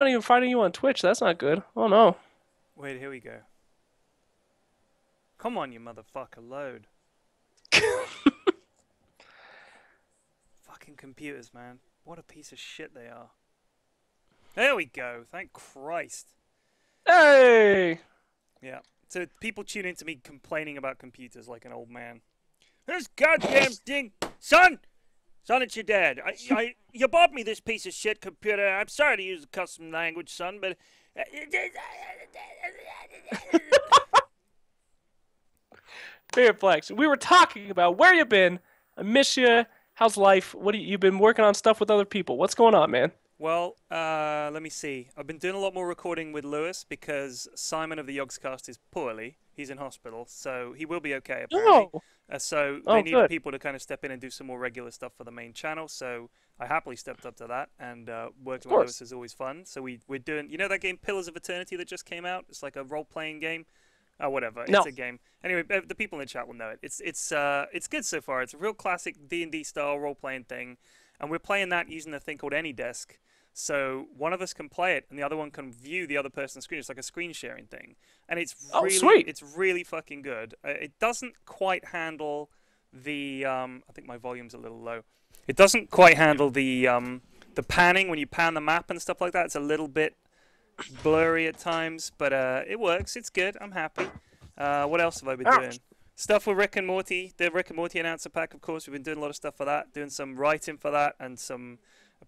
not even finding you on Twitch. That's not good. Oh no. Wait, here we go. Come on, you motherfucker, load. Fucking computers, man. What a piece of shit they are. There we go. Thank Christ. Hey! Yeah. So people tune into me complaining about computers like an old man. This goddamn thing, son. Son, it's your dad. You bought me this piece of shit computer. I'm sorry to use the custom language, son, but Favorite flex. We were talking about where you been. I miss you. How's life? What do you been working on stuff with other people? What's going on, man? well, let me see. I've been doing a lot more recording with Lewis because Simon of the Yogscast is poorly. He's in hospital, so he will be okay apparently. Oh, So they oh, needed good. people to kind of step in and do some more regular stuff for the main channel. So I happily stepped up to that, and Of working with Lewis course. is always fun. So we're doing, you know, that game Pillars of Eternity that just came out. It's like a role playing game. Oh, whatever. It's No. a game. Anyway, the people in the chat will know it. It's good so far. It's a real classic D&D style role playing thing, and we're playing that using a thing called AnyDesk. So one of us can play it, and the other one can view the other person's screen. It's like a screen sharing thing, and Oh, sweet. it's really fucking good. It doesn't quite handle the I think my volume's a little low. It doesn't quite handle the panning when you pan the map and stuff like that. It's a little bit blurry at times, but it works. It's good. I'm happy. What else have I been doing? Ouch. Stuff with Rick and Morty. The Rick and Morty announcer pack, of course. We've been doing a lot of stuff for that. Doing some writing for that and some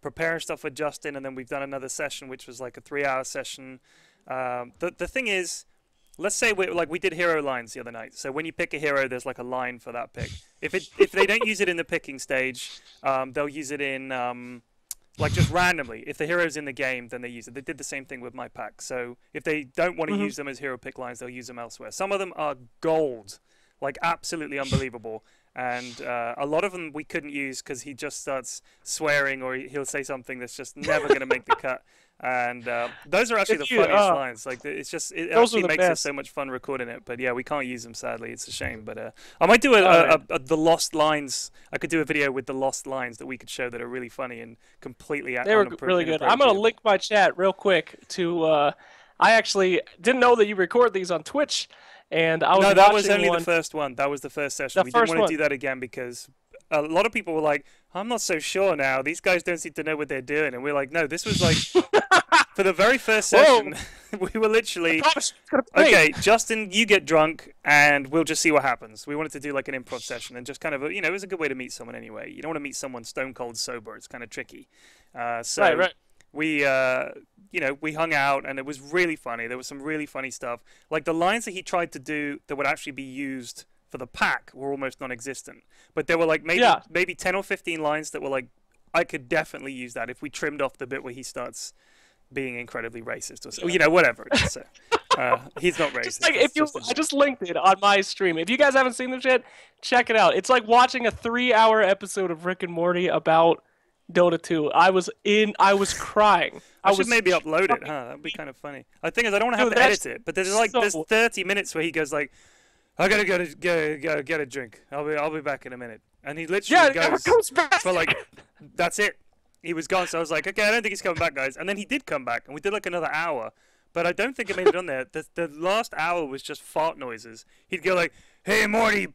preparing stuff with Justin. And then we've done another session, which was like a 3-hour session. The thing is, let's say we did hero lines the other night. So when you pick a hero, there's like a line for that pick. If they don't use it in the picking stage, they'll use it in like just randomly. If the hero's in the game, then they use it. They did the same thing with my pack. So if they don't want to Hmm. use them as hero pick lines, they'll use them elsewhere. Some of them are gold, like absolutely unbelievable. And a lot of them we couldn't use because he just starts swearing or he'll say something that's just never going to make the cut. And those are actually the If you, funniest lines. Like it those are actually the makes it best. so much fun recording it. But yeah, we can't use them sadly. It's a shame. But I might do Oh yeah, the lost lines. I could do a video with the lost lines that we could show that are really funny and completely they were really good. I'm gonna inappropriate. link my chat real quick to. I actually didn't know that you record these on Twitch, and I was No, that was watching only the one, first one. That was the first session. the We didn't first want to one. do that again because a lot of people were like, "I'm not so sure now. These guys don't seem to know what they're doing." And we're like, "No, this was like for the very first Whoa! session. We were I literally promise it's gonna be okay. great. Justin, you get drunk, and we'll just see what happens." We wanted to do like an improv session and just kind of, you know, it was a good way to meet someone anyway. You don't want to meet someone stone cold sober. It's kind of tricky. Right, So right. we you know, we hung out and it was really funny. There was some really funny stuff, like the lines that he tried to do that would actually be used for the pack were almost non-existent, but there were like Yeah. maybe 10 or 15 lines that were like, I could definitely use that if we trimmed off the bit where he starts being incredibly racist or so, you know, whatever it is. So, he's not Just like racist, it's if you, just a I joke. just linked it on my stream. If you guys haven't seen this yet, check it out. It's like watching a 3-hour episode of Rick and Morty about Dota 2. I was crying. I I should was maybe upload it, fucking, huh? That'd be kind of funny. The thing is, I don't want to have dude, to edit that's it, but there's so 30 minutes where he goes like, I gotta go get a drink. I'll be back in a minute. And he literally yeah. It never goes comes back. for like, that's it. He was gone. So I was like, okay, I don't think he's coming back, guys. And then he did come back, and we did like another hour. But I don't think it made it on there. The last hour was just fart noises. He'd go like, "Hey Morty,"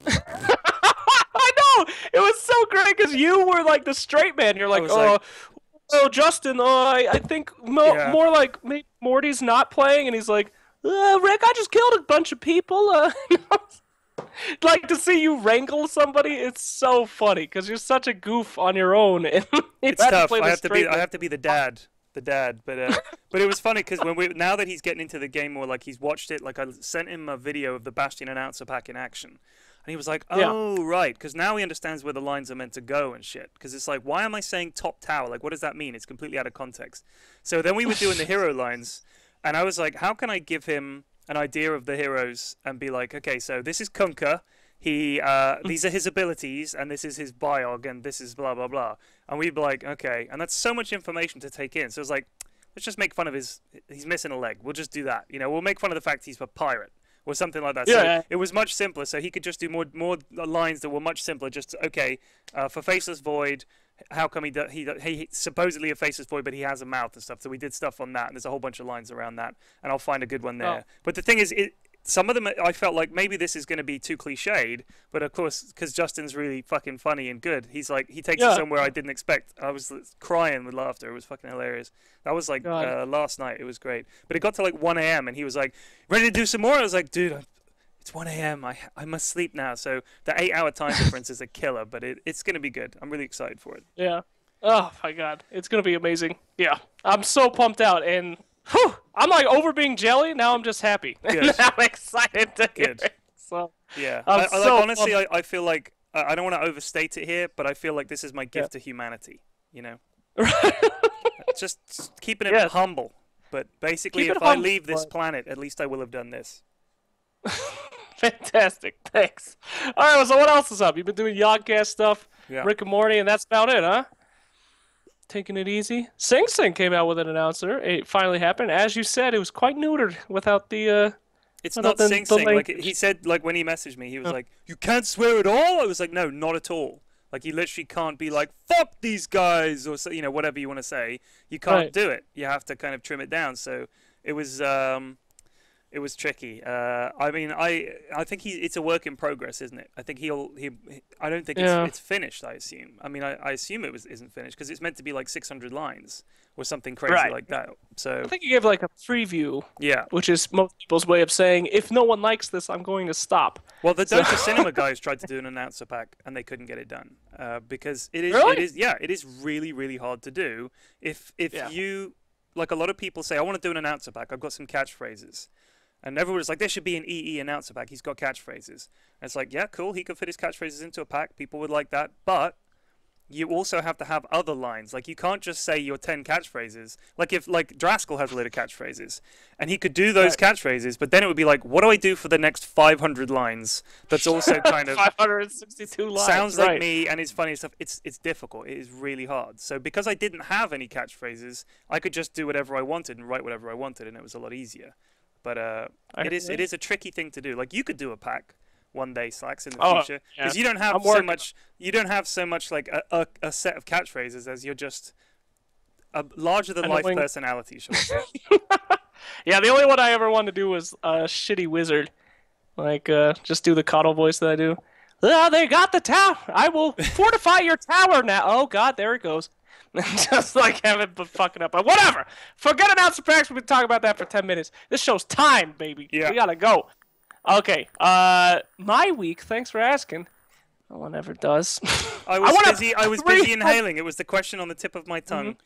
I know it was so great because you were like the straight man. You're I like, was like, oh, Justin. I think yeah, more like maybe Morty's not playing, and he's like, Rick, I just killed a bunch of people. Like to see you wrangle somebody, it's so funny because you're such a goof on your own, and you it's had to tough. play the straight I man. have to be the dad. But it was funny because when we now that he's getting into the game more, like he's watched it. Like I sent him a video of the Bastion announcer pack in action, and he was like, Yeah, "Oh right," because now he understands where the lines are meant to go and shit. Because it's like, why am I saying top tower? Like, what does that mean? It's completely out of context. So then we were doing the hero lines, and I was like, how can I give him an idea of the heroes and be like, okay, so this is Kunkka. These are his abilities, and this is his biog, and this is blah blah blah. And we'd be like, okay, and that's so much information to take in. So it's like, let's just make fun of he's missing a leg. We'll just do that. You know, we'll make fun of the fact he's a pirate or something like that. yeah, So yeah. it was much simpler. So he could just do more lines that were much simpler. Just okay, for faceless void, how come he supposedly a faceless void, but he has a mouth and stuff. So we did stuff on that, and there's a whole bunch of lines around that, and I'll find a good one there. Oh. But the thing is, some of them I felt like maybe this is going to be too cliched, but of course, because Justin's really fucking funny and good, he's like he takes it somewhere I didn't expect. I was crying with laughter. It was fucking hilarious. That was like last night. It was great. But it got to like 1 a.m. and he was like, "Ready to do some more?" I was like, "Dude, it's 1 a.m. I must sleep now." So the 8-hour time difference is a killer, but it's going to be good. I'm really excited for it. Yeah. Oh my god, it's gonna be amazing. Yeah, I'm so pumped out, and whew, I'm like over being jelly. Now I'm just happy. And I'm excited to hear it. So yeah, like, honestly, I feel like I don't want to overstate it here, but I feel like this is my gift to humanity. You know, just keeping it humble. But basically, if I leave this planet, at least I will have done this. Fantastic, thanks. All right, well, so what else is up? You've been doing Yogcast stuff, Rick and Morty, and that's about it, huh? Taking it easy. Sing Sing came out with an announcer. It finally happened. As you said, it was quite neutered without the. It's not Sing Sing. Like he said, like when he messaged me, he was like, "You can't swear at all." I was like, "No, not at all." Like you literally can't be like, "Fuck these guys," or you know whatever you want to say. You can't do it. You have to kind of trim it down. So it was. It was tricky. I mean, I think it's a work in progress, isn't it? I think I don't think it's finished. I assume. I mean, I assume isn't finished because it's meant to be like 600 lines or something crazy like that. So I think you gave like a preview. Yeah. Which is most people's way of saying, if no one likes this, I'm going to stop. Well, the Dota Cinema guys tried to do an announcer pack and they couldn't get it done because it is really really hard to do. If you like, a lot of people say, I want to do an announcer pack. I've got some catchphrases. And everyone was like, there should be an EE announcer pack. He's got catchphrases. And it's like, yeah, cool. He could fit his catchphrases into a pack. People would like that. But you also have to have other lines. Like, you can't just say your 10 catchphrases. Like, if, like, Draskell has a load of catchphrases. And he could do those catchphrases, but then it would be like, what do I do for the next 500 lines? That's also kind of... 562 lines. Sounds like me and it's funny stuff. It's difficult. It is really hard. So because I didn't have any catchphrases, I could just do whatever I wanted and write whatever I wanted, and it was a lot easier. But it is a tricky thing to do. Like you could do a pack one day, Slacks, in the future, because you don't have so much. You don't have so much like a set of catchphrases as you're just a larger than life personality. Shall we say? Yeah, the only one I ever wanted to do was a shitty wizard, like just do the coddle voice that I do. Oh, they got the tower. I will fortify your tower now. Oh God, there it goes. Just like having been fucking up. But whatever. Forget announcer packs. We've been talking about that for 10 minutes. This show's time, baby. Yeah. We gotta go. Okay. My week, thanks for asking. No one ever does. I was busy inhaling. It was the question on the tip of my tongue.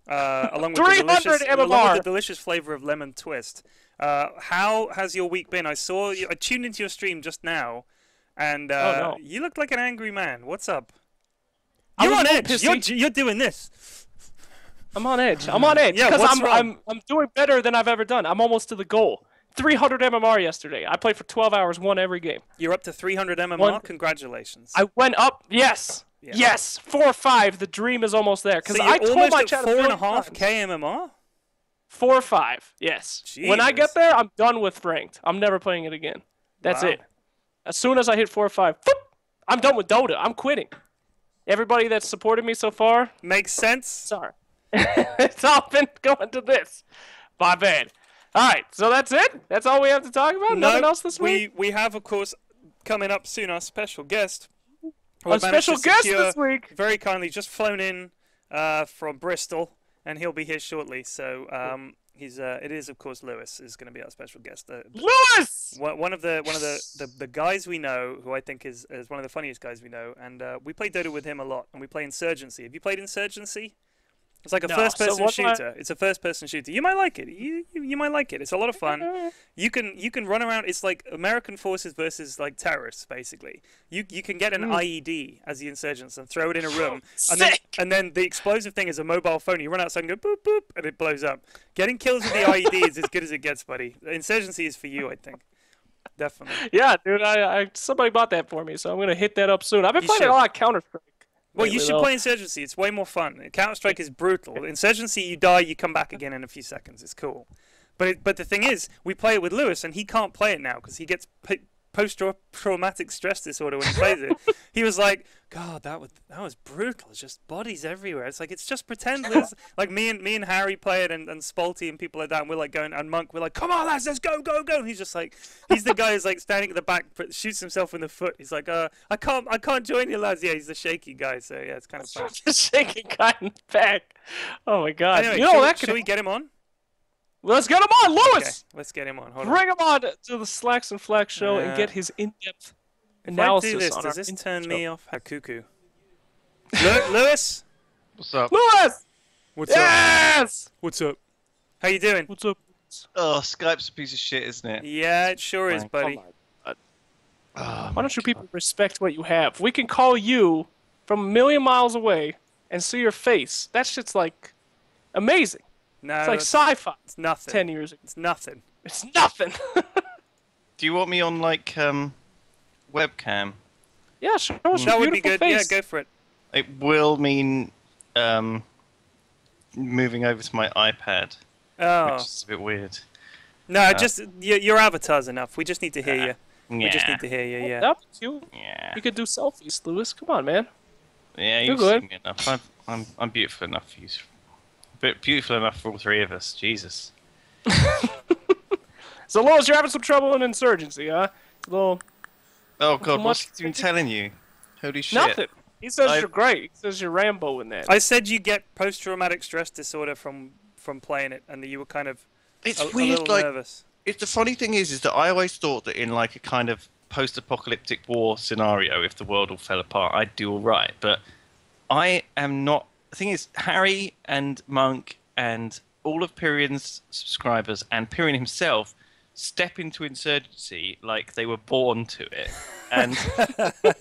Along with the delicious flavor of lemon twist. How has your week been? I tuned into your stream just now, and you look like an angry man. What's up? You're on edge. You're doing this. I'm on edge. I'm on edge because I'm doing better than I've ever done. I'm almost to the goal. 300 MMR yesterday. I played for 12 hours, won every game. You're up to 300 MMR. Congratulations. I went up. Yes. Yeah. Yes. 4 or 5. The dream is almost there. Because I told my chat 4.5k MMR. 4 or 5. Yes. Jesus. When I get there, I'm done with ranked. I'm never playing it again. That's it. As soon as I hit 4 or 5, I'm done with Dota. I'm quitting. Everybody that's supported me so far makes sense. Sorry. It's all been going to this. My bad. All right, so that's it? That's all we have to talk about? Nothing else this week? We have, of course, coming up soon, our special guest. Our special guest this week. Very kindly, just flown in from Bristol, and he'll be here shortly. So it is, of course, Lewis is going to be our special guest. Lewis! One of the guys we know, who I think is one of the funniest guys we know, and we play Dota with him a lot, and we play Insurgency. Have you played Insurgency? It's like a first-person shooter. It's a first-person shooter. You might like it. You might like it. It's a lot of fun. You can run around. It's like American forces versus like terrorists, basically. You can get an IED as the insurgents and throw it in a room, and then the explosive thing is a mobile phone. You run outside and go boop boop, and it blows up. Getting kills with the IED is as good as it gets, buddy. Insurgency is for you, I think. Definitely. Yeah, dude. Somebody bought that for me, so I'm gonna hit that up soon. I've been playing a lot of Counter-Strike. Well, you should play Insurgency. It's way more fun. Counter-Strike is brutal. Insurgency, you die, you come back again in a few seconds. It's cool. But the thing is, we play it with Lewis, and he can't play it now because he gets post-traumatic stress disorder when he plays it. He was like, "God, that was brutal. It's just bodies everywhere." It's like it's just pretend. Like me and Harry play it, and Spalty and people like that. And we're like going, and Monk, we're like, "Come on, lads, let's go." And he's just like, he's the guy who's like standing at the back, shoots himself in the foot. He's like, I can't join you, lads." Yeah, he's the shaky guy. So yeah, it's kind of fun. The shaky guy in the back. Oh my god! Anyway, You know should we get him on? Let's get him on, Lewis. Okay, let's get him on. Hold on. Bring him on to the Slacks and Flax show and get his in-depth analysis. If I do this, on does this turn me off? Cuckoo. Lewis? What's up? Lewis! What's up? Yes! What's up? How you doing? What's up? Oh, Skype's a piece of shit, isn't it? Yeah, it sure is, buddy. Why don't you people respect what you have? We can call you from a million miles away and see your face. That shit's like amazing. No, It's like sci-fi. it's nothing. 10 years ago. It's nothing. It's nothing. Do you want me on, like, webcam? Yeah, show us That your would be beautiful good. Yeah, face. go for it. It will mean moving over to my iPad, Oh. which is a bit weird. No, just your avatar's enough. We just need to hear you. Yeah. We just need to hear you, yeah. That was cute. Yeah. You could do selfies, Lewis. Come on, man. Yeah, You're you've good. seen me enough. I'm beautiful enough for you. Beautiful enough for all three of us. Jesus. So, Lewis, you're having some trouble in insurgency, huh? A little Oh God, much- what's he been telling you? Holy shit. nothing. He says I- you're great. He says you're Rambo in that. I said you get post-traumatic stress disorder from playing it, and that you were kind of It's a weird, little like, nervous. it's the funny thing is that I always thought that in like a kind of post-apocalyptic war scenario, if the world all fell apart, I'd do all right. But I am not. The thing is, Harry and Monk and all of Pyrion's subscribers and Pyrion himself step into insurgency like they were born to it, and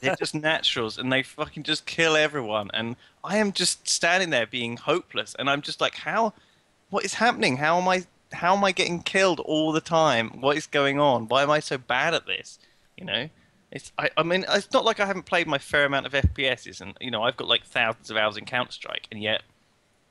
they're just naturals, and they fucking just kill everyone. And I am just standing there being hopeless, and I'm just like, how? What is happening? How am I getting killed all the time? What is going on? Why am I so bad at this? You know, I mean, it's not like I haven't played my fair amount of FPSs, and you know, I've got like thousands of hours in Counter Strike, and yet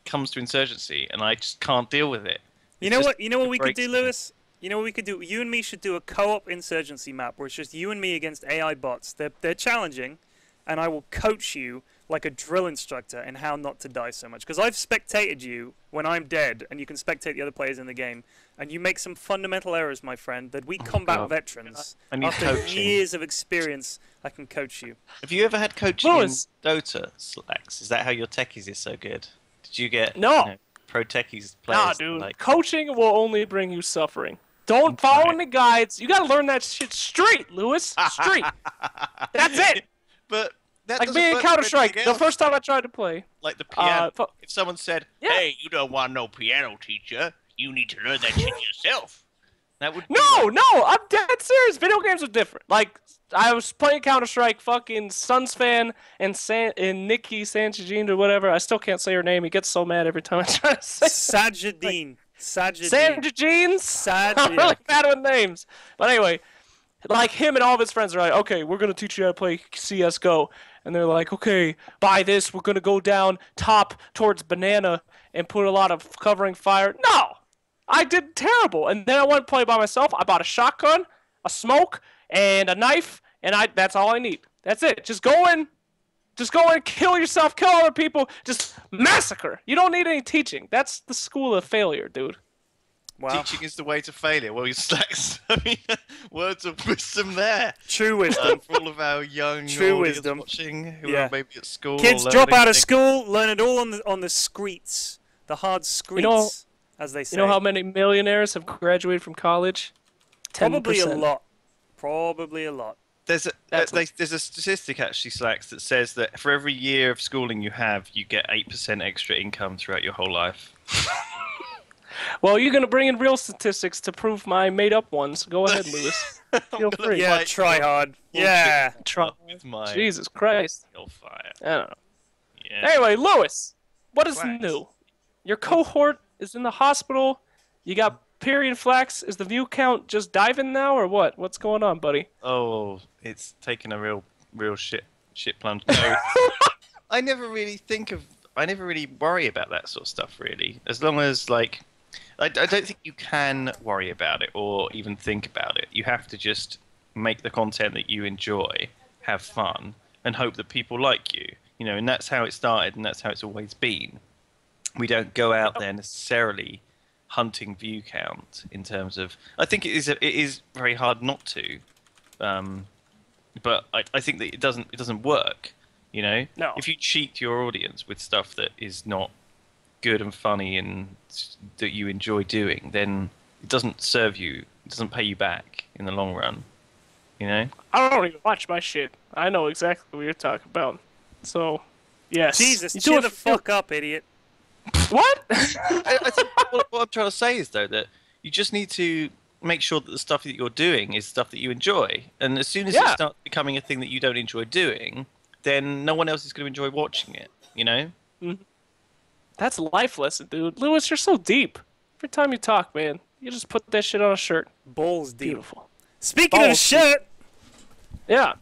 it comes to insurgency, and I just can't deal with it. You It's know just- what? You know what we could breaks do, me. Lewis? You know what we could do? You and me should do a co-op insurgency map where it's just you and me against AI bots. They're challenging, and I will coach you like a drill instructor in how not to die so much. Because I've spectated you when I'm dead, and you can spectate the other players in the game, and you make some fundamental errors, my friend, that we combat God. veterans. I need After coaching. years of experience, I can coach you. Have you ever had coaching Lewis. in Dota, Slacks? Is that how your techies is so good? Did you get No. pro techies players? Nah, dude. Like, Coaching will only bring you suffering. Don't follow Right. in the guides. You gotta learn that shit straight, Lewis. Straight. That's it. but that Like doesn't me in work for Counter Strike. everything The else. first time I tried to play. Like the piano. fu- If someone said, Yeah. "Hey, you don't want no piano teacher. You need to learn that shit yourself." That would be No, like- no, I'm dead serious. Video games are different. Like, I was playing Counter Strike, fucking Suns fan, and Nikki Sanchez or whatever. I still can't say her name. He gets so mad every time I try to say Sajidine. Sajidine. Sandra Jeans. Sad. I'm really bad with names. But anyway, like him and all of his friends are like, okay, we're gonna teach you how to play CS:GO, and they're like, okay, buy this. We're gonna go down top towards Banana and put a lot of covering fire. No, I did terrible. And then I went to play by myself. I bought a shotgun, a smoke, and a knife, and that's all I need. That's it. Just go in, kill yourself, kill other people, just massacre. You don't need any teaching. That's the school of failure, dude. Wow. Teaching is the way to failure. Well, you Slacks. I mean, words of wisdom there. True wisdom. For all of our young True audience wisdom. watching who Yeah. are maybe at school. Kids or drop learning out of things. school, learn it all on the streets, the hard streets, as they say. You know how many millionaires have graduated from college? 10%. Probably a lot. Probably a lot. There's a That's there's a statistic actually, Slacks, that says that for every year of schooling you have, you get 8% extra income throughout your whole life. Well, you're going to bring in real statistics to prove my made-up ones. Go ahead, Lewis. Feel gonna free. Yeah, Fight try your hard. bullshit Yeah. Try. with my Jesus Christ. hellfire. I don't know. Yeah. Anyway, Lewis, what is Flax. new? Your cohort is in the hospital. You got Pyrion Flax. Is the view count just diving now, or what? What's going on, buddy? Oh, it's taken a real shit plunge. No, I never really worry about that sort of stuff, really. As long as, like, I don't think you can worry about it or even think about it. You have to just make the content that you enjoy, have fun, and hope that people like you. You know, and that's how it started, and that's how it's always been. We don't go out there necessarily hunting view count in terms of. I think it is very hard not to, but I think that it doesn't work. You know, No. if you cheat your audience with stuff that is not good and funny and that you enjoy doing, then it doesn't serve you. It doesn't pay you back in the long run. You know. I don't even watch my shit. I know exactly what you're talking about. So, yes. Jesus, You cheer do the it- fuck up, idiot. What? I think what I'm trying to say is though that you just need to make sure that the stuff that you're doing is stuff that you enjoy, and as soon as it Yeah. starts becoming a thing that you don't enjoy doing, then no one else is going to enjoy watching it. You know? That's a life lesson, dude. Lewis, you're so deep. Every time you talk, man, you just put that shit on a shirt. Balls deep. Beautiful. Speaking of Balls shirt, Yeah.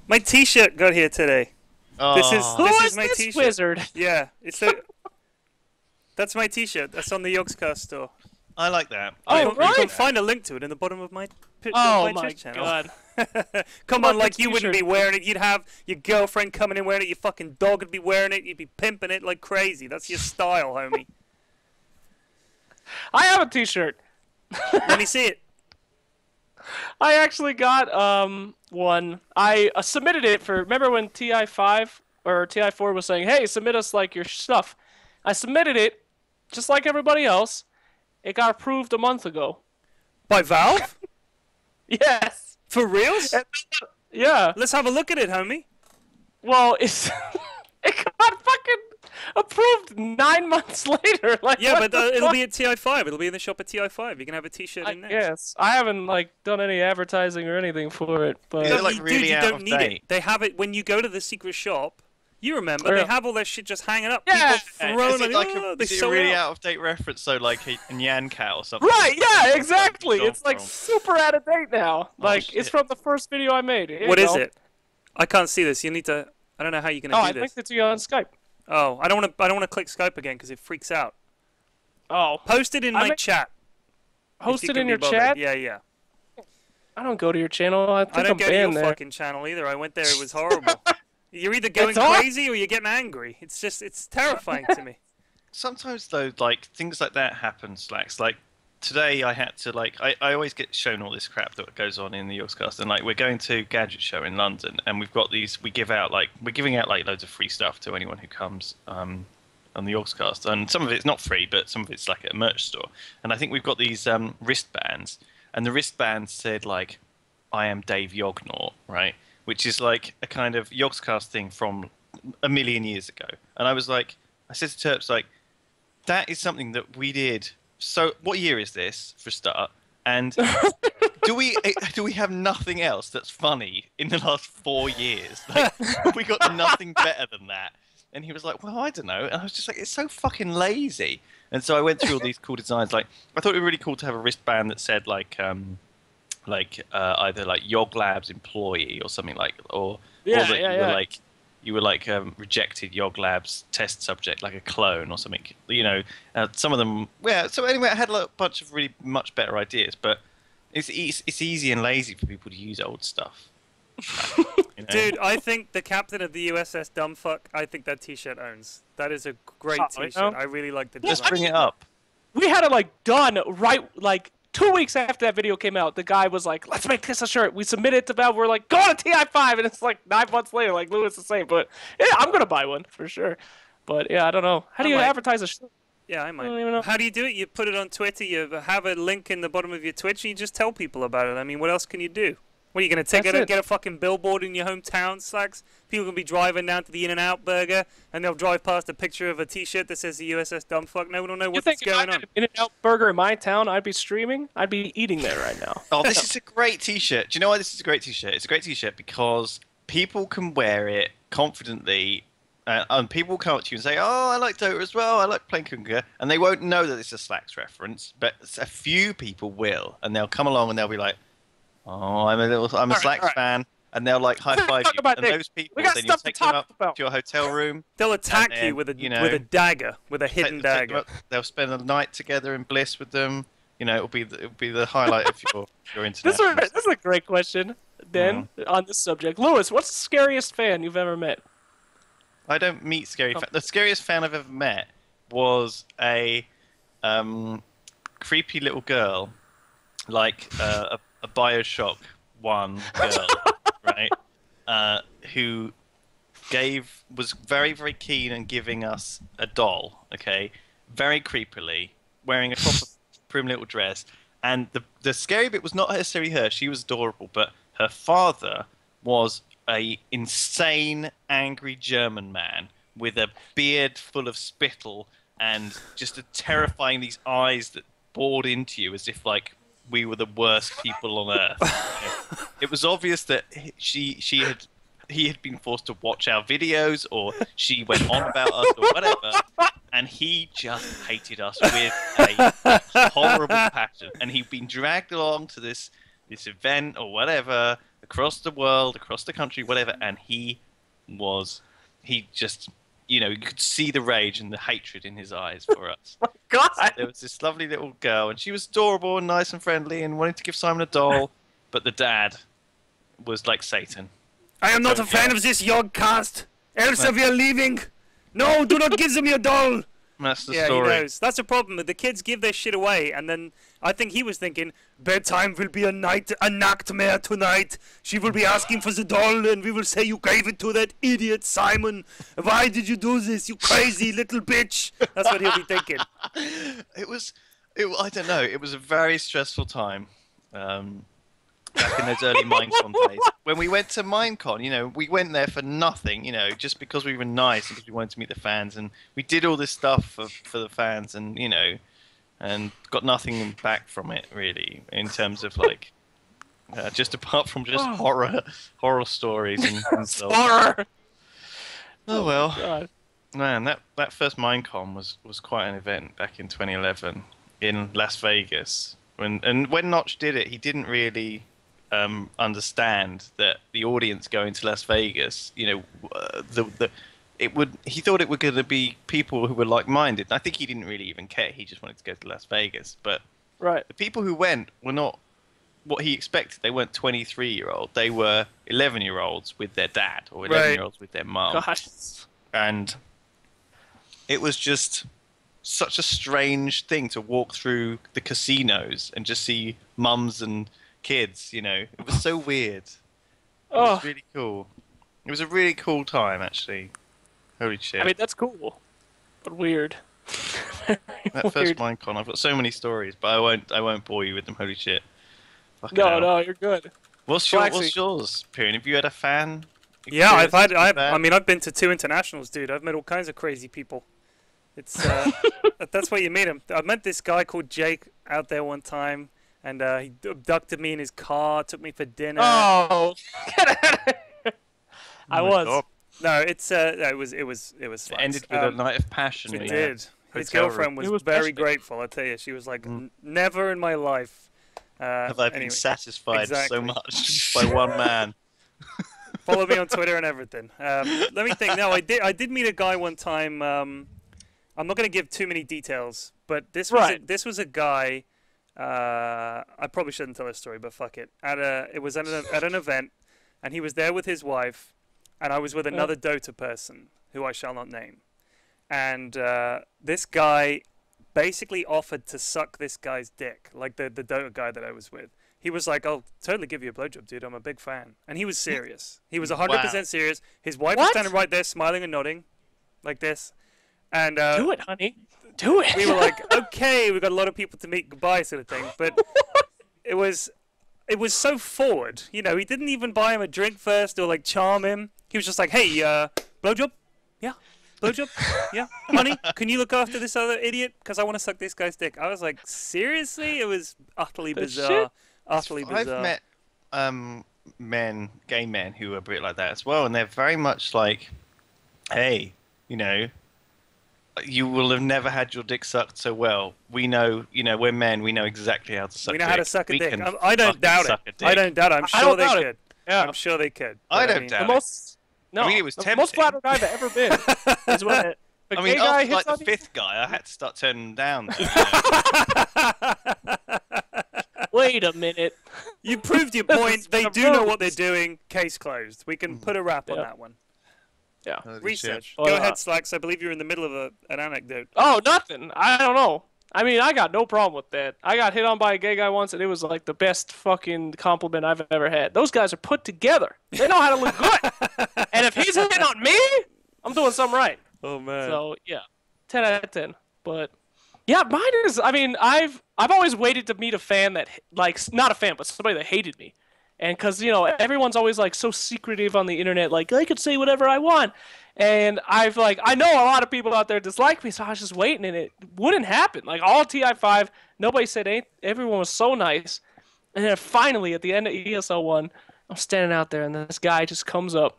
my T-shirt got here today. This Who is is my this T-shirt. wizard? Yeah, it's a. That's my T-shirt. That's on the Yogscast store. I like that. Oh, You right. can find a link to it in the bottom of my picture Oh of my my Twitch channel. god. Come Fuck on, like the you wouldn't be t-shirt. wearing it. You'd have your girlfriend coming in wearing it. Your fucking dog would be wearing it. You'd be pimping it like crazy. That's your style, homie. I have a t-shirt. Let me see it. I actually got one. I submitted it for. Remember when TI5 or TI4 was saying, "Hey, submit us like your stuff." I submitted it, just like everybody else. It got approved a month ago. By Valve? Yes. For reals? Yeah. Let's have a look at it, homie. Well, it's it got fucking approved 9 months later. Like, Yeah, what but the it'll fuck? be at TI5. It'll be in the shop at TI5. You can have a T-shirt in there. Yes, I haven't like done any advertising or anything for it, but Is it, like, Dude, really you out don't of need date? it. They have it when you go to the secret shop. You remember, Yeah. they have all their shit just hanging up. Yeah. People throwing Is it like they is it a sell really it out. out of date reference? So like a Nyan Cow or something. right, yeah, exactly. Gone It's like from- super out of date now. Like it's shit. from the first video I made. Here What you is go. it? I can't see this. You need to. I don't know how you're gonna Oh, do I this. linked it to you on Skype. Oh, I don't want to. I don't want to click Skype again because it freaks out. Oh, Post it in I my make- chat. if host you it can in be your bothered. chat. Yeah, yeah. I don't go to your channel. I think I don't I'm go to your banned there. fucking channel either. I went there. It was horrible. You're either going It's hor- crazy or you're getting angry. It's terrifying to me. Sometimes though, like things like that happen. Slacks. Like today, I had to like I always get shown all this crap that goes on in the Yogscast, and like we're going to Gadget Show in London, and we've got these. We're giving out like loads of free stuff to anyone who comes on the Yogscast, and some of it's not free, but some of it's like at a merch store. And I think we've got these wristbands, and the wristbands said like, "I am Dave Yognaut," right? Which is like a kind of Yogscast thing from a million years ago. And I was like, I said to Terps, like, that is something that we did. So, what year is this for a start? And do we have nothing else that's funny in the last 4 years? Like, have we got nothing better than that? And he was like, well, I don't know. And I was just like, it's so fucking lazy. And so I went through all these cool designs. Like, I thought it would be really cool to have a wristband that said either like Yog Labs employee or something like, or Yeah, that yeah, you were like rejected Yog Labs test subject, like a clone or something. You know, some of them. Yeah. So anyway, I had a bunch of really much better ideas, but it's easy and lazy for people to use old stuff. You know? Dude, I think the captain of the USS Dumbfuck, I think that T-shirt owns. That is a great Oh, you T-shirt. know? I really like the Just design. bring it up. We had it like done right like 2 weeks after that video came out. The guy was like, "Let's make this a shirt." We submitted it to Valve. We're like, "Go to TI5," and it's like 9 months later. Like Lewis is saying, but yeah, I'm gonna buy one for sure. But yeah, I don't know. How do you might. advertise a shirt? Yeah, I might. don't even know. How do you do it? You put it on Twitter, you have a link in the bottom of your Twitch, and you just tell people about it. I mean, what else can you do? What, are you going to take That's it, it. get a fucking billboard in your hometown, Slacks? People can be driving down to the In-N-Out Burger, and they'll drive past a picture of a T-shirt that says the USS Dumbfuck. No one will know You what's think if I going had on. an In-N-Out Burger in my town, I'd be streaming? I'd be eating there right now. Oh, this is a great T-shirt. Do you know why this is a great T-shirt? It's a great T-shirt because people can wear it confidently, and people will come up to you and say, "Oh, I like Dota as well. I like playing Kunga," and they won't know that it's a Slacks reference, but a few people will, and they'll come along and they'll be like, "Oh, I'm a right, Slacks all right. fan," and they'll like high five talk you. about And Nick. those people, We got then you stuff to take them talk up about. to your hotel room. They'll attack And then, you with a you know, with a dagger, with a hidden take them dagger. up- they'll spend a night together in bliss with them. You know, it'll be the highlight of your international. This is a great question, Dan, on this subject. Lewis, what's the scariest fan you've ever met? I don't meet scary fan. The scariest fan I've ever met was a creepy little girl, like a BioShock 1 girl, right? Who was very, very keen on giving us a doll, okay? Very creepily, wearing a proper prim little dress. And the scary bit was not necessarily her. She was adorable, but her father was a insane, angry German man with a beard full of spittle and just terrifying these eyes that bored into you as if like we were the worst people on earth. It was obvious that he had been forced to watch our videos, or she went on about us, or whatever, and he just hated us with a horrible passion. And he'd been dragged along to this event or whatever, across the world, across the country, whatever, and he just, you know, you could see the rage and the hatred in his eyes for us. Oh my God! So there was this lovely little girl, and she was adorable and nice and friendly and wanted to give Simon a doll, but the dad was like Satan. I am not a fan of this Yogcast. Elsa, we are leaving. No, do not give them your doll. That's the Yeah, story. he knows. That's the problem. The kids give their shit away, and then I think he was thinking, bedtime will be a nightmare tonight. She will be asking for the doll, and we will say you gave it to that idiot Simon. Why did you do this, you crazy little bitch? That's what he'll be thinking. I don't know. It was a very stressful time. Back in those early Minecon days. When we went to Minecon, you know, we went there for nothing, you know, just because we were nice and because we wanted to meet the fans, and we did all this stuff for the fans, and, you know, and got nothing back from it, really, in terms of, like, just apart from just horror stories and stuff. Horror! Oh, well. God. Man, that first Minecon was quite an event back in 2011 in Las Vegas. When Notch did it, he didn't really understand that the audience going to Las Vegas, you know, he thought it were going to be people who were like-minded. I think he didn't really even care. He just wanted to go to Las Vegas. But Right. the people who went were not what he expected. They weren't 23-year-old. They were 11-year-olds with their dad, or 11-year-olds with their mum. Gosh. And it was just such a strange thing to walk through the casinos and just see mums and kids, you know. It was so weird. It Oh, was really cool. It was a really cool time, actually. Holy shit. I mean, that's cool, but weird. that first weird. Minecon, I've got so many stories, but I won't bore you with them. Holy shit. Fucking No, hell. no, you're good. What's yours, Piran? Have you had a fan? Yeah, experience? I've been to 2 internationals, dude. I've met all kinds of crazy people. It's that's where you meet them. I met this guy called Jake out there one time, and he abducted me in his car, took me for dinner. Oh, get out of here. I my was. God. No, it was It fun. ended with a night of passion. It in did. His hotel girlfriend It was was very passionate. grateful. I tell you, she was like, never in my life. Have I been Anyway, satisfied exactly. so much by one man? follow me on Twitter and everything. Let me think. No, I did meet a guy one time. I'm not going to give too many details, but this was a guy. I probably shouldn't tell this story, but fuck it. It was at an event, and he was there with his wife, and I was with another Dota person who I shall not name, and this guy basically offered to suck this guy's dick, like the Dota guy that I was with. He was like, "I'll totally give you a blowjob, dude. I'm a big fan." And he was serious. He was 100% serious. His wife was standing right there, smiling and nodding, like this. And Do it, honey. Do it. we were like, "Okay, we've got a lot of people to meet. Goodbye," sort of thing. But it was so forward. You know, he didn't even buy him a drink first or like charm him. He was just like, "Hey, blowjob? Yeah." Blowjob? Yeah. Honey, can you look after this other idiot? Because I want to suck this guy's dick. I was like, seriously? It was utterly bizarre. shit? Utterly bizarre. I've met gay men who are a bit like that as well, and they're very much like, hey, you know, you will have never had your dick sucked so well. We know, you know, we're men. We know exactly how to suck. We know dick. how to suck a We dick. can I don't fucking doubt suck a it. dick. I don't doubt it. I'm I sure don't they doubt it. could. Yeah. I'm sure they could. I But don't mean, doubt The most. No, I mean, it was the most tempting. flattered I've ever been is when a I gay mean, guy after hits like on the you. 5th guy, I had to start turning them down. Though, you know? Wait a minute. You proved your This point. is They the do know what rules. they're doing. Case closed. We can put a wrap on Yeah. that one. Yeah. Holy shit. Research. Well, Go ahead, Slacks. I believe you're in the middle of an anecdote. Oh, nothing. I don't know. I mean, I got no problem with that. I got hit on by a gay guy once, and it was like the best fucking compliment I've ever had. Those guys are put together. They know how to look good. And if he's hitting on me, I'm doing something right. Oh man. So yeah, 10 out of 10. But yeah, mine is. I mean, I've always waited to meet a fan that like not a fan, but somebody that hated me. And because everyone's always like so secretive on the internet, like I could say whatever I want. And I know a lot of people out there dislike me, so I was just waiting, and it wouldn't happen. Like all TI5, nobody said anything. Everyone was so nice. And then finally, at the end of ESL 1, I'm standing out there, and this guy just comes up.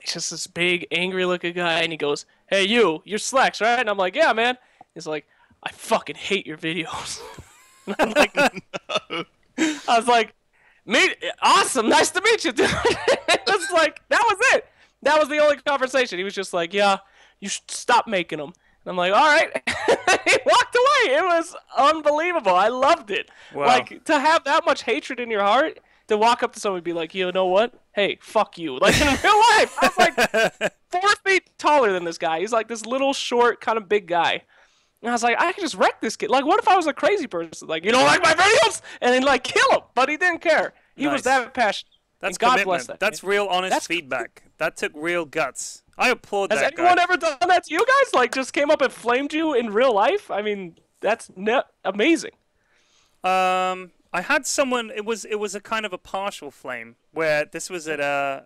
He's just this big, angry-looking guy, and he goes, "Hey, you're Slacks, right?" And I'm like, "Yeah, man." He's like, "I fucking hate your videos." And I'm like, I was like, awesome, nice to meet you, dude. It was like, that was it. That was the only conversation. He was just like, "Yeah, you should stop making them." And I'm like, "All right." He walked away. It was unbelievable. I loved it. Wow. Like, to have that much hatred in your heart, to walk up to someone and be like, "You know what? Hey, fuck you." Like, in real life. I was like 4 feet taller than this guy. He's like this little, short, kind of big guy. And I was like, I could just wreck this kid. Like, what if I was a crazy person? Like, "You don't like my videos?" And then, like, kill him. But he didn't care. He was Nice. that passionate. That's And God commitment. bless that. That's real, honest That's- feedback. That took real guts. I applaud Has that anyone guy. ever done that to you guys? Like, just came up and flamed you in real life? I mean, that's amazing. I had someone. It was a kind of a partial flame where this was at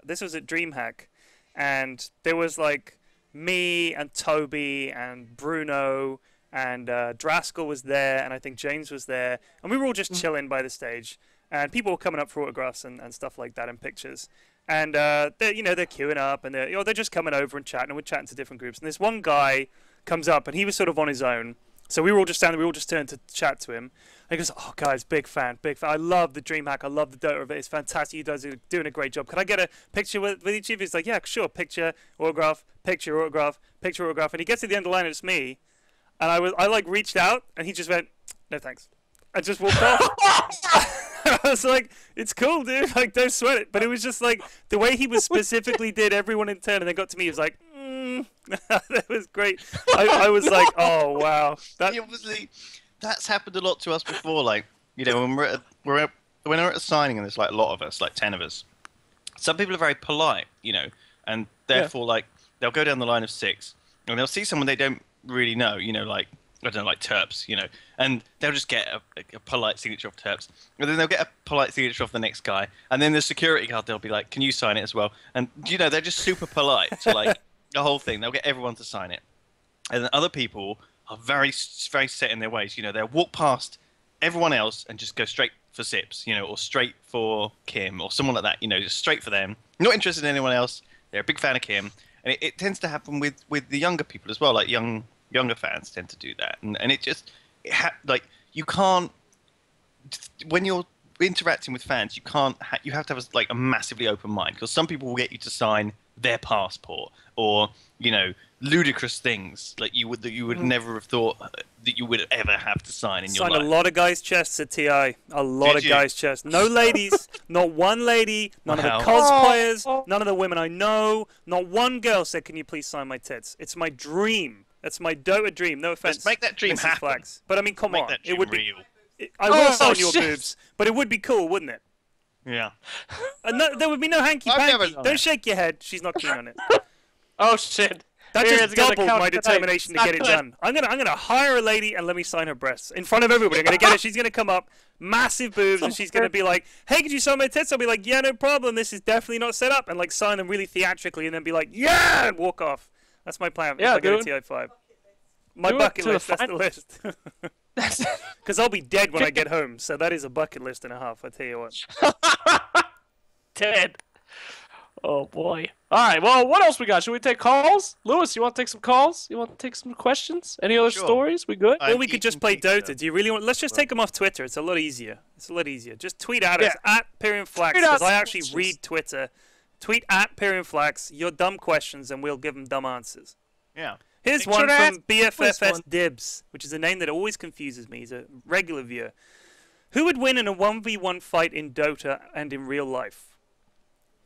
DreamHack, and there was like me and Toby and Bruno and Draskell was there, and I think James was there, and we were all just chilling by the stage, and people were coming up for autographs and stuff like that and pictures. And they're queuing up, and they're just coming over and chatting, and we're chatting to different groups. And this one guy comes up, and he was sort of on his own. So we were all just standing, we all just turned to chat to him. And he goes, "Oh, guys, big fan. I love the DreamHack. I love the Dota of it. It's fantastic. You guys are doing a great job. Can I get a picture with each of you?" He's like, "Yeah, sure. Picture, autograph, picture, autograph, picture, autograph." And he gets to the end of the line, and it's me. And I like reached out, and he just went, "No thanks," and just walked off. I was like, "It's cool, dude. Like, don't sweat it." But it was just like the way he was specifically did everyone in turn, and then got to me. He was like, That was great. I was like, "Oh wow." Yeah, obviously, that's happened a lot to us before. Like, when when we're at a signing and there's like a lot of us, like 10 of us. Some people are very polite, and therefore like they'll go down the line of 6 and they'll see someone they don't really know, like I don't know, like Terps, and they'll just get a polite signature off Terps, and then they'll get a polite signature off the next guy, and then the security guard, they'll be like, "Can you sign it as well?" And they're just super polite to like the whole thing. They'll get everyone to sign it, and then other people are very, very set in their ways. They'll walk past everyone else and just go straight for Sips, or straight for Kim or someone like that. Just straight for them. Not interested in anyone else. They're a big fan of Kim, and it tends to happen with the younger people as well. Like younger fans tend to do that, and it just like you can't, when you're interacting with fans, you have to have a massively open mind, because some people will get you to sign their passport or ludicrous things like you would never have thought that you would ever have to sign in your Signed life. a lot of guys' chests at TI. A lot Did of you? guys' chests. No ladies. Not one lady. None Wow. of the cosplayers. None of the women I know. Not one girl said, "Can you please sign my tits?" It's my dream. That's my Dota dream. No offense. Let's make that dream Mrs. happen. Flags. But I mean, come Make on. that It dream would be. real. I will Oh, sign your shit. boobs, but it would be cool, wouldn't it? Yeah. There would be no hanky I've never panky. done Don't that. shake your head. She's not keen on it. Oh shit. That Here, just it's gonna doubled count my tonight. determination to It's get it not good. done. I'm gonna hire a lady and let me sign her breasts in front of everybody. I'm gonna get her. She's gonna come up, massive boobs, and she's gonna be like, "Hey, could you sign my tits?" I'll be like, "Yeah, no problem. This is definitely not set up," and like sign them really theatrically, and then be like, "Yeah," and walk off. That's my plan. Yeah, if I go to dude. TI5. My Do it bucket to the list. That's the list. Because I'll be dead when I get home, so that is a bucket list and a half. I tell you what. Dead. Oh boy. All right. Well, what else we got? Should we take calls? Lewis, you want to take some calls? You want to take some questions? Any other Sure. stories? We good? I- Or we could just play eaten pizza. Dota. Do you really want? Let's just take them off Twitter. It's a lot easier. Just tweet at us Yeah. at Pyrian Flax, Tweet us because I actually questions. read Twitter. Tweet at Pyrian Flax your dumb questions, and we'll give them dumb answers. Yeah. Here's Make one sure to from ask Lewis BFFS one. Dibs, which is a name that always confuses me. He's a regular viewer. Who would win in a 1v1 fight in Dota and in real life?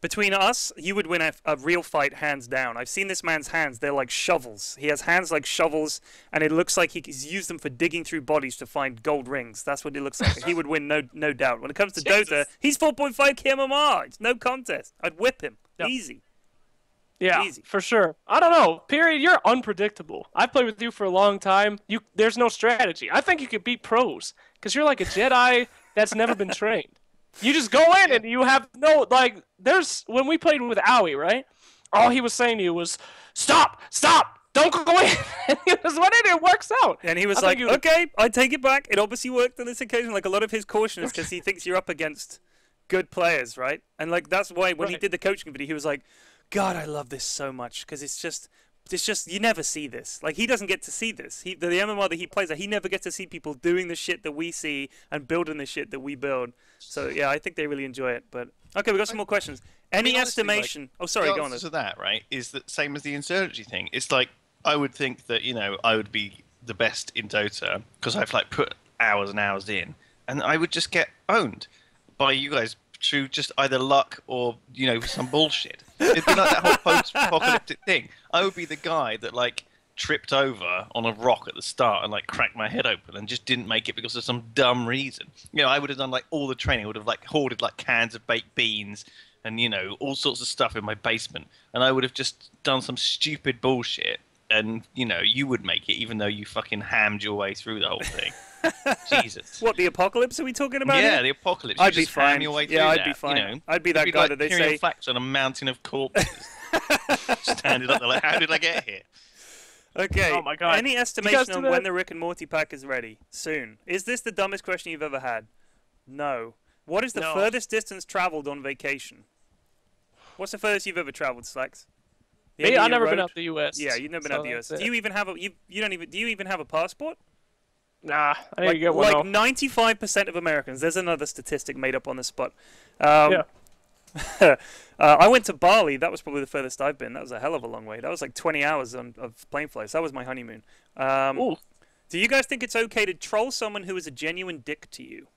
Between us, you would win a real fight hands down. I've seen this man's hands. They're like shovels. He has hands like shovels, and it looks like he's used them for digging through bodies to find gold rings. That's what it looks like. He would win, no doubt. When it comes to Dota, he's 4.5 KMMR. It's no contest. I'd whip him. Yep. Easy. Yeah, Easy. For sure. I don't know. Period. You're unpredictable. I've played with you for a long time. There's no strategy. I think you could beat pros because you're like a Jedi that's never been trained. You just go in and you have no, like, when we played with Owie, right? All he was saying to you was, stop, don't go in. And he was winning, it works out. And he was like, okay, I take it back. It obviously worked on this occasion. Like, a lot of his caution is because he thinks you're up against good players, right? And, like, that's why when he did the coaching video, he was like, God, I love this so much because it's just, you never see this. Like, he doesn't get to see this. The MMR that he plays, he never gets to see people doing the shit that we see and building the shit that we build. So, yeah, I think they really enjoy it. But okay, we got some more questions. Any estimation? Like, oh, sorry, go on. The answer to that, right, is the same as the insurgency thing. It's like, I would think that, I would be the best in Dota because I've, like, put hours and hours in, and I would just get owned by you guys through just either luck or, some bullshit. It'd be like that whole post-apocalyptic thing. I would be the guy that, like, tripped over on a rock at the start and, like, cracked my head open and just didn't make it because of some dumb reason. I would have done, like, all the training. I would have, like, hoarded, like, cans of baked beans and, all sorts of stuff in my basement. And I would have just done some stupid bullshit. And, you would make it even though you fucking hammed your way through the whole thing. Jesus. What, the apocalypse are we talking about? Yeah, here? The apocalypse. I'd be fine. Your way through I'd be fine. I'd be that guy like that they say. Flax on a mountain of corpses. Standing up there like, how did I get here? Okay. Oh my God. Any estimation on when the Rick and Morty pack is ready? Soon. Is this the dumbest question you've ever had? No. What is the furthest distance traveled on vacation? What's the furthest you've ever traveled, Slacks? Me, I've never been out the U.S. Yeah, you've never been out the U.S. Do you even have a? Do you even have a passport? Nah, I need to get one. Like 95% of Americans. There's another statistic made up on the spot. Yeah. I went to Bali. That was probably the furthest I've been. That was a hell of a long way. That was like 20 hours of plane flights. That was my honeymoon. Do you guys think it's okay to troll someone who is a genuine dick to you?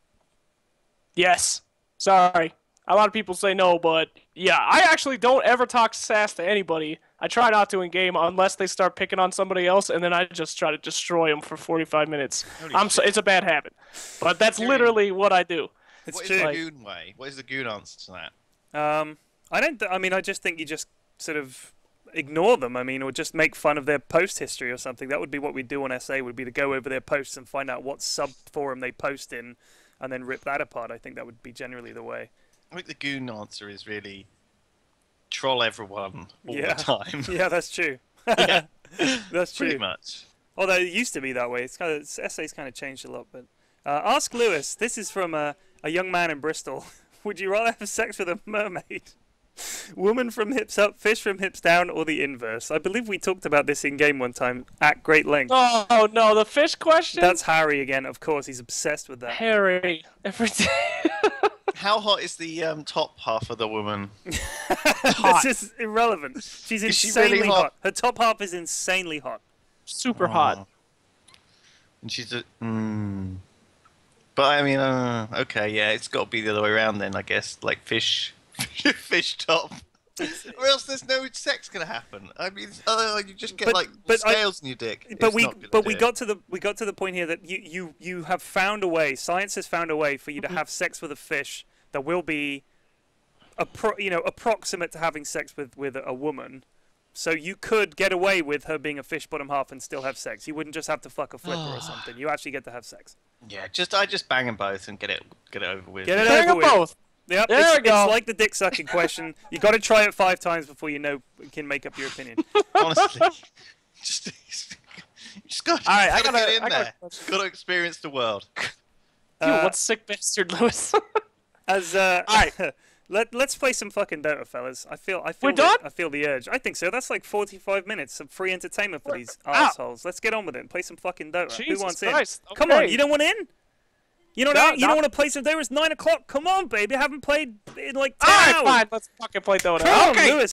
Yes. Sorry. A lot of people say no, but yeah, I actually don't ever talk sass to anybody. I try not to in game unless they start picking on somebody else, and then I just try to destroy them for 45 minutes. It's a bad habit, but that's literally what I do. What is the goon way? What is the goon answer to that? I just think you just sort of ignore them. I mean, or just make fun of their post history or something. That would be what we do on SA. Would be to go over their posts and find out what sub forum they post in, and then rip that apart. I think that would be generally the way. I think the goon answer is really troll everyone all the time. Yeah, that's true. That's true. Pretty much. Although it used to be that way. SA's kind of changed a lot. But ask Lewis. This is from a young man in Bristol. Would you rather have sex with a mermaid, woman from hips up, fish from hips down, or the inverse? I believe we talked about this in game one time at great length. Oh no, the fish question. That's Harry again. Of course, he's obsessed with that. Harry every day. How hot is the top half of the woman? This is irrelevant. She's insanely really hot. Her top half is insanely hot. Super hot. And she's a... But I mean, okay, yeah, it's got to be the other way around then, I guess. Like fish top. Or else there's no sex gonna happen. I mean, you just get scales in your dick. But we got to the point here that you have found a way. Science has found a way for you to have sex with a fish that will be, approximate to having sex with a woman. So you could get away with her being a fish bottom half and still have sex. You wouldn't just have to fuck a flipper or something. You actually get to have sex. Yeah, I just bang them both and get it over with. Get it over with. Both. Yep, it's like the dick sucking question. You got to try it 5 times before you can make up your opinion. Honestly, just got. All right, I gotta get in there. Got to experience the world. What sick bastard, Lewis. All right, let's play some fucking Dota, fellas. I feel the urge. I think so. That's like 45 minutes of free entertainment for these assholes. Let's get on with it and play some fucking Dota. Jesus Who wants Christ. in? Okay. Come on, you don't want in? You don't want to play some Dota? It's 9 o'clock. Come on, baby. I haven't played in like 10 hours. Fine. Let's fucking play Dota. Come on, Lewis.